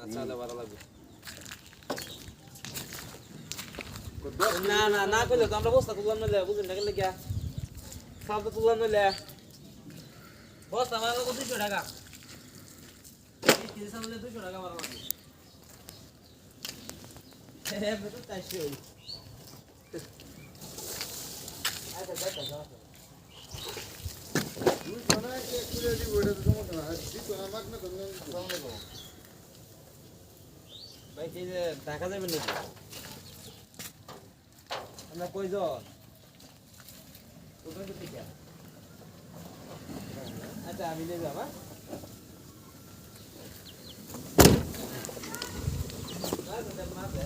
আচ্ছা হলে ভালো লাগবে। না না না কইলে তো আমরা বস্তা তুললাম নইলে বুঝুন না গেলে গিয়া সাল তো তুললাম নইলে বস্তা আমার 200 টাকা 20 কেজি সাল 200 টাকা মারা লাগবে। হ্যাঁ আমি তো চাইছি ওই আচ্ছা দেখা যাও তুই কোনা কে করে দি ওটা তো সমস্যা না দি তো আমাক না ধন্য সামনে গো ভাই কি যে টাকা যাবে নাকি আমরা কয়জন কোথায় থেকে যা আচ্ছা আমি নিয়ে যাব হ্যাঁ না তো মাঝে